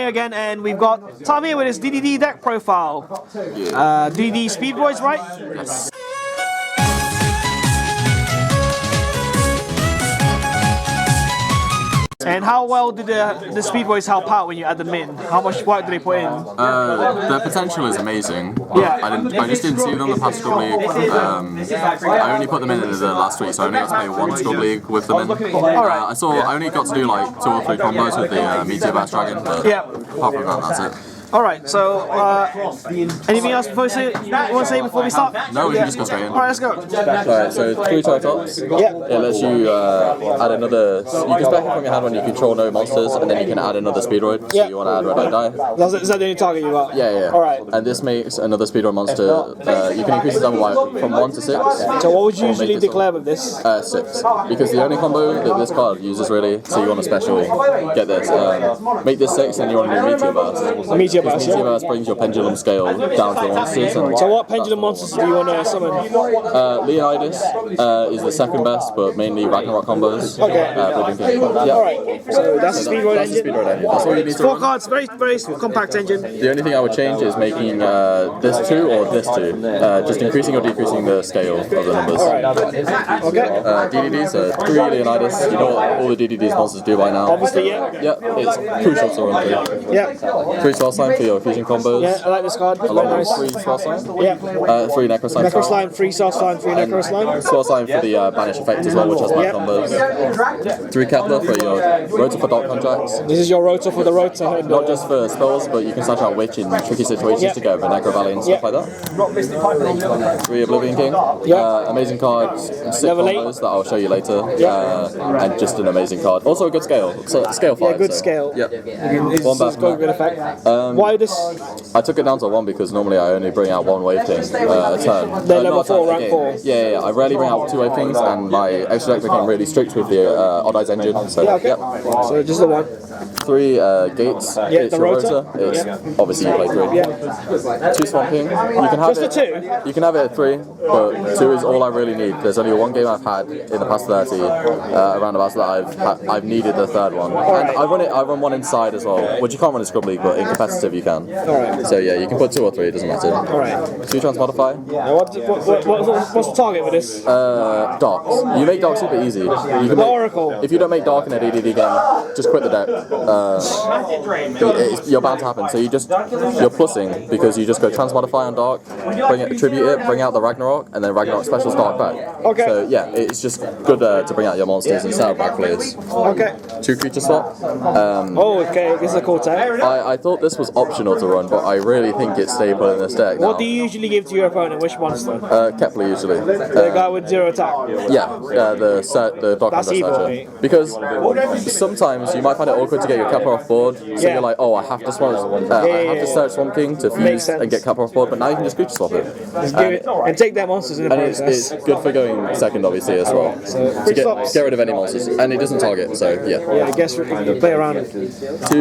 playing again, and we've got Tom here with his DDD deck profile. DDD Speedroids, right? Yes. And how well did the Speedroids help out when you add them in? How much work did they put in? Their potential is amazing. Yeah. I just didn't see them in the past Scrub League. I only put them in the last week, so I only got to play one Scrub League with them in. I only got to do like 2 or 3 combos with the Meteorburst Dragon, but apart from that, that's it. Alright, so anything else before you want to say before we start? No, we can just go straight in. Alright, let's go. Alright, so 3 Triceratops. Yep. It lets you add another. You can spec it from your hand when you control no monsters, and then you can add another Speedroid. So you want to add Red Eye Die. Is that the only target you got? Yeah. Alright. And this makes another Speedroid monster. You can increase the double by from 1 to 6. So what would you usually declare with this? 6. Because the only combo that this card uses really, so you want to specially get this. Make this 6 and you want to do Meteorburst. Meteorburst brings your pendulum scale down to the monsters. So what pendulum monsters do you want to summon? Leonidas is the second best, but mainly Ragnarok combos. Okay. Alright, so that's the Speedroid engine. That's all you need to 4 cards, very compact engine. The only thing I would change is making this 2 or this 2. Just increasing or decreasing the scale of the numbers. Okay. DDDs are 3 Leonidas. You know what all the DDDs monsters do by now. Obviously, yeah. Yeah, it's crucial to run through. Yeah. 3 Spell Slime for your fusion combos. Yeah, I like this card. Along Very with nice. 3 Spell Slime. Yeah. 3 Necro Slime. Necro Slime, 3 Soul Slime, 3 Necro Slime. Spell Slime for the Banish effect as well, which has bad combos. 3 Kepler for your Rotor for Dark Contracts. This is your rotor for the rotor. Not just for spells, but you can slash out Witch in tricky situations to go over Necro Valley and stuff like that. 3 Oblivion King. Amazing card. 6 combos that I'll show you later. And just an amazing card. Also a good scale. So, scale 5. Yeah, good scale. Yep. It's got a good effect. Why this? I took it down to 1 because normally I only bring out 1 Wave King a turn. They're level 4, rank 4. Yeah. I rarely bring out 2 Wave Kings, and my extra deck became really strict with the Odd Eyes engine. So, So just the 1. 3 Gates. It's the your rotor. It's obviously you play 3. 2 Swamp King. You can have Just it. the 2? You can have it at 3, but 2 is all I really need. There's only 1 game I've had in the past 30 roundabouts that I've needed the 3rd one. And I run 1 inside as well, which you can't run in Scrub League, but in competitive you can. So yeah, you can put 2 or 3, it doesn't matter. 2 Transmodify. What's the target with this? Darks. You make Dark super easy. Oracle. If you don't make Dark in a DDD game, just quit the deck. You're bound to happen. So you're plussing because you just go Transmodify on Dark, tribute it, bring out the Ragnarok, and then Ragnarok specials Dark back. Okay. So yeah, it's just good to bring out your monsters and set up back players. Okay. 2 creature swap. Okay, this is a cool tag. I thought this was optional to run, but I really think it's staple in this deck now. What do you usually give to your opponent? Which monster? Kepler usually. The guy with 0 attack? Yeah, the Dark Hunter Searcher. Because sometimes you might find it awkward to get your Kepler off board, so you're like, oh, I have to search Swamp King to fuse and get Kepler off board, but now you can just creature swap it. And take their monsters in the process. And it's good for going second, obviously, as well. To get rid of any monsters. And it doesn't target, so yeah. Yeah, I guess we can play around. 2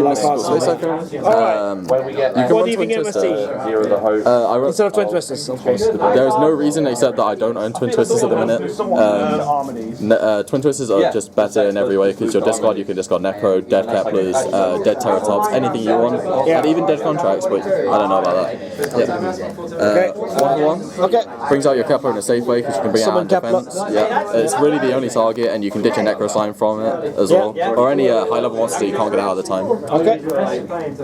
mystical Space Cyclone. You can what run do you think Twin Twister. Instead of Twin Twisters, of course. There is no reason except that I don't own Twin Twisters at the minute. Twin Twisters are just better in every way because your discard, you can discard Necro, Dead Keplers, Dead Terratops, anything you want, and even Dead Contracts, but I don't know about that. Yeah. 1 for 1. Okay. Brings out your Kepler in a safe way because you can bring out in defense. Yeah. It's really the only target, and you can ditch a Necro Slime from it as well, or any high level monster you can't get out at the time. Okay.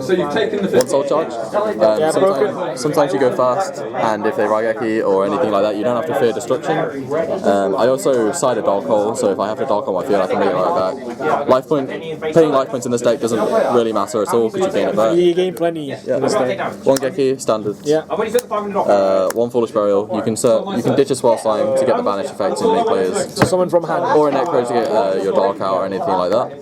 So you've taken the 1 Soul Charge. Sometimes you go fast, and if they Raigeki or anything like that, you don't have to fear destruction. I also side a Dark Hole, so if I have to Dark Hole my field, I can bring it right back. Paying life points in this deck doesn't really matter at all because you gain it back. You gain plenty in this deck. 1 Geki, standard. Yeah. 1 Foolish Burial. You can ditch a Swell Slime to get the Banish effect and make players. So someone from hand. Or a Necro to get your Dark out or anything like that.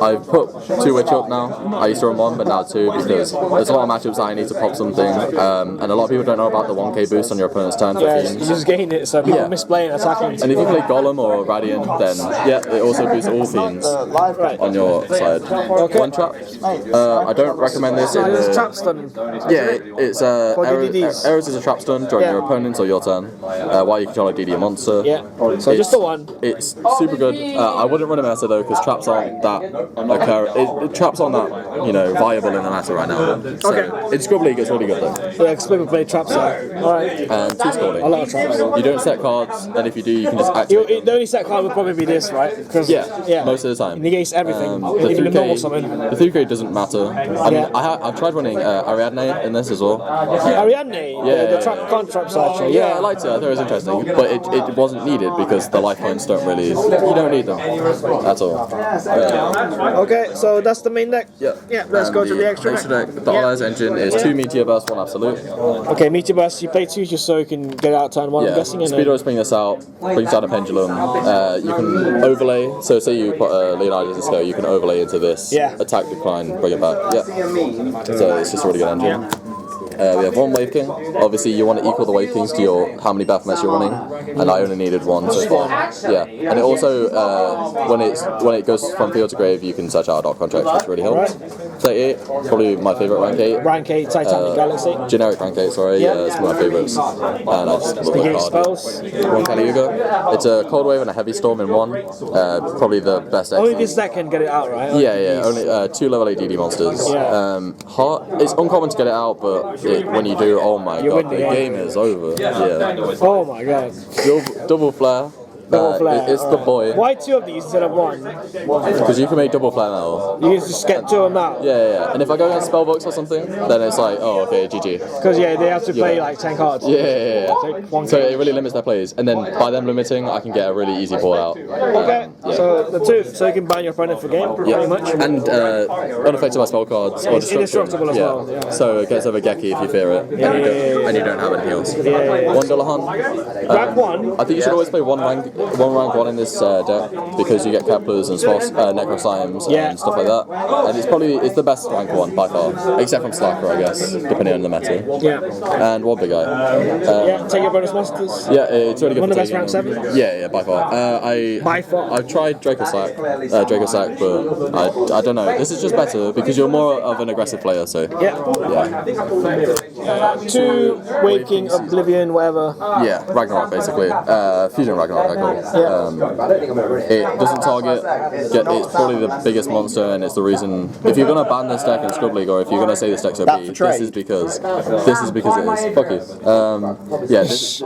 I've put 2 Witch up now. I used to run 1, but now 2 because there's a lot of matchups that I need to pop something. And a lot of people don't know about the 1k boost on your opponent's turn. Yeah, you just gain it, so people misplay and attacking. And if you play Golem or Radiant, then it also boosts all fiends on your side. 1 Trap. I don't recommend this. It's trap stun. Yeah, it's Errors is a trap stun during your opponent's or your turn, while you control a DD monster. Yeah. So just the 1. It's super good. I wouldn't run a Mesa though, because traps on that occur. Traps aren't that, you know, viable in the meta right now. So Okay. in Scrub League, it's really good though. Yeah, people play traps there. Alright. And two scrolling. A lot of traps. You don't set cards, and if you do, you can just activate. The only set card would probably be this, right? Because most of the time. It negates everything, The even the 3K normal summon. The 3K doesn't matter. I mean, I've tried running Ariadne in this as well. Ariadne, the trap trap side. Yeah, I liked it. I thought it was interesting, but it wasn't needed because the life points don't really. You don't need them at all. Okay, so that's the main deck. Yeah. Let's go to the extra deck. The Allies engine is 2 Meteorburst, 1 Absolute. Okay, Meteorburst. You play 2 just so you can get out turn 1. I'm guessing. Speedroid bring this out. Brings out a pendulum. You can overlay. So say you put Leonidas and scale, you can overlay into this. Attack, decline, bring it back. So it's just a really good engine. We have 1 Wave King. Obviously, you want to equal the Wave Kings to your how many Baphomets you're running, and I only needed 1 so far. And it also when it goes from field to grave, you can search out a dot contract, which really helps. 38, probably my favorite rank 8. Rank 8, Titanic Galaxy. Generic rank 8, sorry. It's one of my favorites. And I just love that card. 1 Yugioh. It's a Cold Wave and a Heavy Storm in 1. Probably the best. Only this deck can get it out, right? Only 2 level 8 DD monsters. It's uncommon to get it out, but when you do, oh my god, the game is over. Oh my god. Double flare. It's the boy. Why 2 of these instead of 1? Because you can make double flare now. You can just get 2 of them out. And if I go against spellbooks or something, then it's like, oh, okay, GG. Because they have to play like 10 cards. So it really limits their plays, and then by them limiting, I can get a really easy ball out. So the 2, so you can ban your opponent for game, pretty much. And unaffected by spell cards. Or indestructible as well. So it gets over Geki if you fear it, and you don't have any heals. $1 hunt. Rank 1. I think you should always play one rank 1 in this deck because you get Keplers and Necro Slimes and stuff like that. And it's the best rank 1 by far, except from Slifer, I guess, depending on the meta. And 1 big guy. Take your bonus monsters. It's really good. One of the best rank 7. Yeah, by far. I've tried Draco Sack, but I don't know. This is just better because you're more of an aggressive player. So 2 Wave King, Oblivion, whatever. Ragnarok basically. Fusion Ragnarok, I call it. It doesn't target. It's probably the biggest monster, and it's the reason. If you're gonna ban this deck in Scrub League, or if you're gonna say this deck's OP, this is because it is. Fuck you.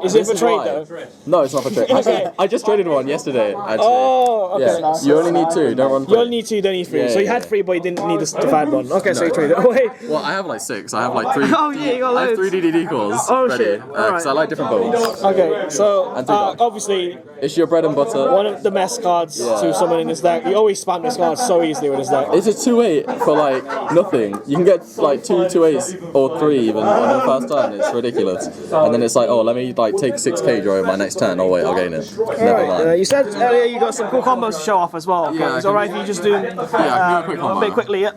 Is it for trade though? No, it's not for trade. Actually, I just traded 1 yesterday. Actually. Oh, okay. You only need 2. Don't run 3. You only need 2, don't need 3. So you had 3, but you didn't need the third one. Okay, so you traded. Oh wait. Well, I have like 6. I have like 3. Oh yeah, you got loads. I have 3 DDD calls ready. Because I like different builds. Okay, so obviously it's your bread and butter. One of the best cards to summon in this deck. You always spam this card so easily with this deck. It's a 2/8 for like nothing. You can get like 2 2/8s or 3 even on your first turn. It's ridiculous. And then it's like, oh, let me like take 6k during my next turn. Oh wait, I'll gain it. Never mind. You said earlier you got some cool combos to show off as well. It's alright if you just do I can do a quick combo. a bit quickly.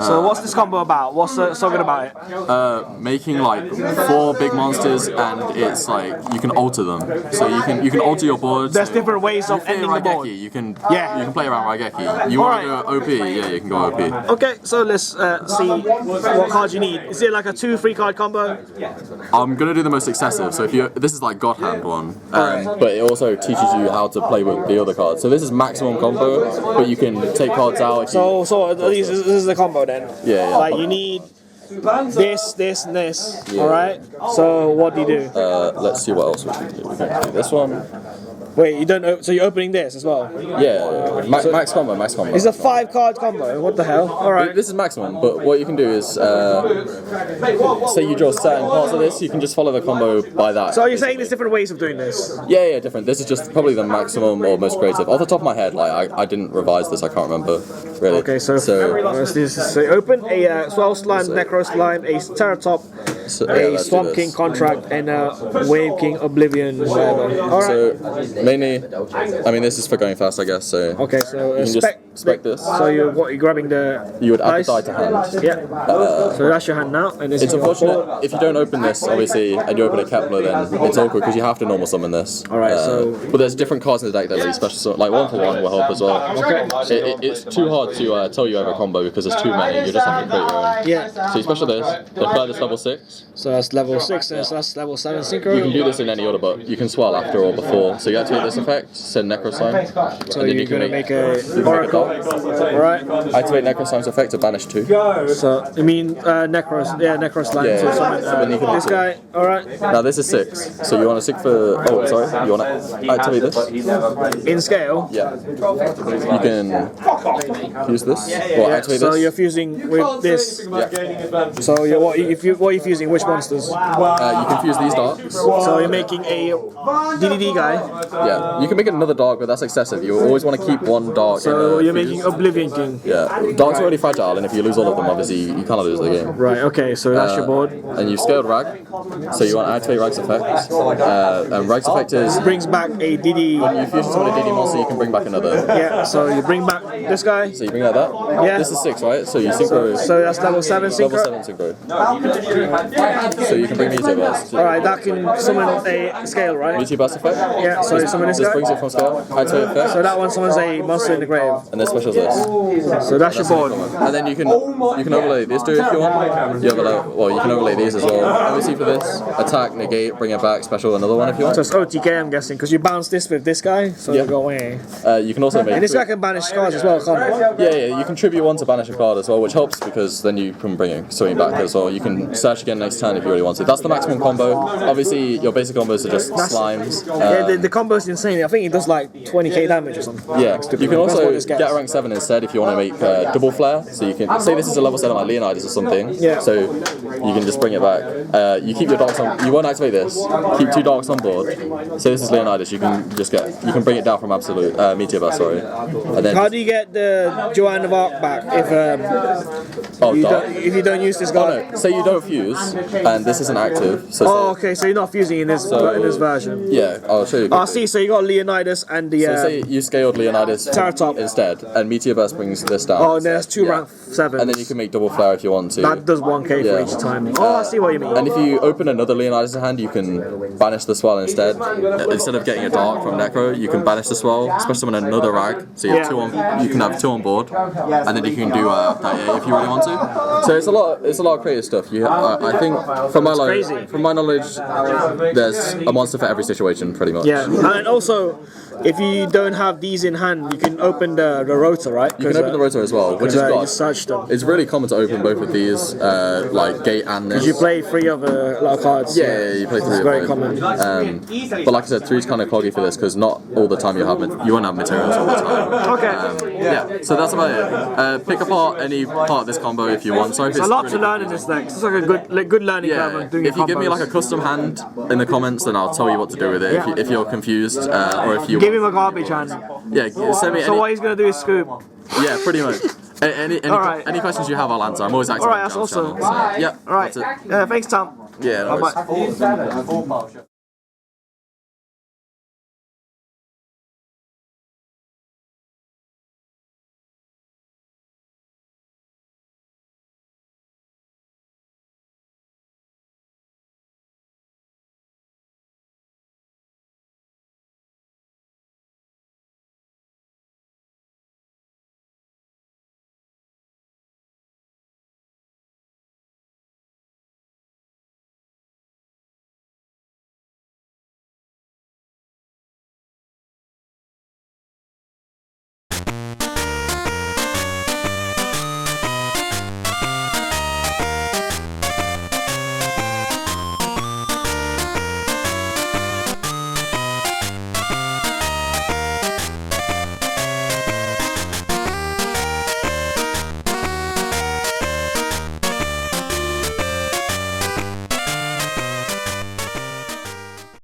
So what's this combo about? What's so good about it? Making like 4 big monsters, and it's like you can alter them. So you can alter your boards. There's different ways of ending the board. You can play around Raigeki. You want to go OP? Yeah, you can go OP. Okay, so let's see what cards you need. Is it like a 2 free card combo? I'm gonna do the most excessive. So this is like God Hand one, but it also teaches you how to play with the other cards. So this is maximum combo, but you can take cards out. So this is the combo then. Yeah. Like you need this, and this. All right. So what do you do? Let's see what else we can do. We can do this one. Wait, you don't. So you're opening this as well? Yeah. Max combo. It's a 5 card combo. What the hell? All right. This is maximum, but what you can do is, say you draw certain parts of this, you can just follow the combo by that. So you're saying there's different ways of doing this? Yeah, different. This is just probably the maximum or most creative. Off the top of my head, like I didn't revise this. I can't remember really. Okay, so open a Swell Slime, Necro Slime, a Ceratop, a Swamp King Contract, and a Wave King Oblivion. Whatever. All right. So mainly, I mean, this is for going fast, I guess. So okay, so you can just spec this. So you're grabbing the. You would add dice? the die to hand. Yeah. So that's your hand now, and this it's unfortunate if you don't open this, obviously, and you open a Kepler, then it's awkward because you have to normal summon this. All right. But there's different cards in the deck that are special. So like 1-for-1 will help as well. Okay. It's too hard to tell you over a combo because there's too many. You just have to create your own. Yeah. So you special this. The furthest level 6. So that's level 6, and so that's level 7 synchro. You can do this in any order, but you can swell after or before. So you activate this effect, send Necro Slime. So you're going to make a Oracle, right? Activate Necro Slime's effect to banish 2. So you mean Necro Slime? Yeah, So summon, this guy, alright. Now this is 6, so you want to sync for. Oh, sorry, you want to activate this? In scale? Yeah. You can fuse this, or activate So this. you're fusing with this. Yeah. So what are you fusing? Which monsters? You can fuse these darks. So you're making a DDD guy. Yeah, you can make another dark, but that's excessive. You always want to keep one dark. So in you're fuse. making Oblivion King. Yeah, darks are already fragile, and if you lose all of them, obviously you kind of lose the game. Right. Okay. So that's your board. And you've scaled Rag, so you want to activate Rag's effect. And Rag's effect is Brings back a DD. when you fuse someone a DD monster, you can bring back another. Yeah. So you bring back this guy. So you bring that. Yeah. This is 6, right? So you synchro. So that's level 7 synchro. Level 7 synchro. So you can bring Meteorburst. Alright, that can summon a scale, right? Meteorburst effect. Yeah, so you summon this This guy. brings it from scale. Activate effect. So that one summons a monster in the grave. And then specials this. So that's your board. And then you can overlay these two if you want. You can overlay these as well. Obviously for this, attack, negate, bring it back, special another one if you want. So it's OTK, I'm guessing, because you bounce this with this guy, so Yeah. you go away. You can also make. And this guy can banish cards as well, can't he? Yeah, you can tribute one to banish a card as well, which helps because then you can bring it swing back as well. You can search again next turn if you really want to. That's the maximum combo. Obviously, your basic combos are just slimes. Yeah, the combo's insane. I think he does like 20k damage or something. Yeah, you can That's also what this gets. get rank 7 instead if you want to make double flare. So you can say this is a level 7 like Leonidas or something. Yeah. So you can just bring it back. You keep your darks on. You won't activate this. Keep 2 darks on board. So this is Leonidas. You can bring it down from absolute Meteorburst. Sorry. And then How do you get the Joanne of Arc back if you don't use this guy? Oh no, say you don't fuse and this isn't active. So Oh, okay, so you're not fusing in this version. yeah, I'll show you. I see. So you got Leonidas and the. So say you scaled Leonidas Terratop. instead, and Meteorburst brings this down. Oh, and there's 2 rank 7s. And then you can make double flare if you want to. That does 1k for Yeah. each time. Oh, I see what you mean. And if you open another Leonidas in hand, you can banish the swell instead. Instead of getting a dark from Necro, you can banish the swell, especially summon another rag. So you have you can have 2 on board, and then you can do that if you really want to. So it's a lot of creative stuff. I think from my knowledge, there's a monster for every situation pretty much. Yeah, and also, if you don't have these in hand, you can open the rotor, right? You can open the rotor as well, which is you good. search them. It's really common to open both of these, like gate and this. You play 3 of a lot of cards. Yeah, you play 3 It's of very both. common. But like I said, 3's kind of cloggy for this because not all the time you won't have materials all the time. Okay. Yeah, so that's about it. Pick apart any part of this combo if you want. Sorry if There's it's a lot really to learn in this deck. It's like a good learning curve Yeah, on doing if you give me combos. like a custom hand in the comments, then I'll tell you what to do with it. If you're confused, or if you Give him a garbage hand. yeah, send me So what he's gonna do is scoop. yeah, pretty much. Alright. Any questions you have, I'll answer. I'm always active. Alright, on that's the channel, awesome. so, yeah, Alright. that's it. Thanks, Tom. Yeah, no worries. Bye-bye.